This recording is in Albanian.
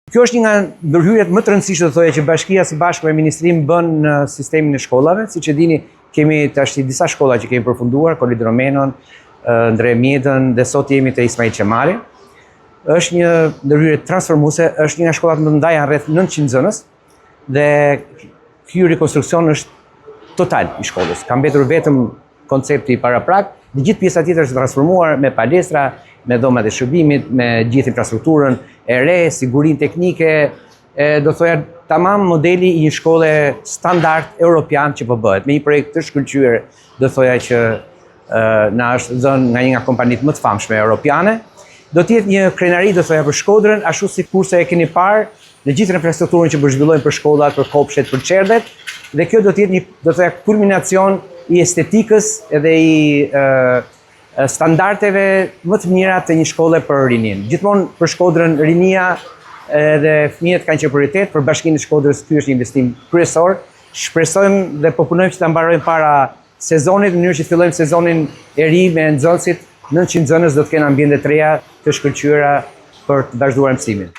Kjo është një nga ndërhyrjet më të rëndësishme të thoja që Bashkia së Bashku me Ministrinë bën në sistemin e shkollave. Siç e dini, kemi tash disa shkolla që kemi përfunduar, Kolid Romenon, Ndre Mjedën dhe sot jemi te Ismail Qemali. Është një ndërhyrje transformuese, është një nga shkollat më të mëdha, janë rreth 900 nxënës dhe ky rekonstruksion është total i shkollës. Ka mbetur vetëm koncepti paraprak, dhe gjithë pjesa tjetër është transformuar me palestra, me dhomat e shërbimit, me gjithë infrastrukturën e re, sigurinë teknike, do thoya tamam modeli i një shkolle standard europian që po bëhet, me një projekt të shkëlqyer, do thoya që na është dhënë nga një nga kompanitë më të famshme europiane. Do të jetë një krenari, do thoya, për Shkodrën, ashtu si kurse e keni parë në gjithë infrastrukturën që po zhvillojnë për shkollat, për kopshtet, për qerdhet, dhe kjo do të jetë një, do thoya, kulminacion i estetikës edhe i standardeve më të mira të një shkolle për rinin. Gjithmonë për Shkodrën rinia dhe fëmijët kanë qenë prioritet, për Bashkinë e Shkodrës ky është një investim kryesor. Shpresojmë dhe po punojmë që ta mbarojmë para sezonit, në mënyrë që fillojmë sezonin e ri me nxënësit. 900 nxënës do të kenë ambiente të reja të shkëlqyera për të vazhduar mësimin.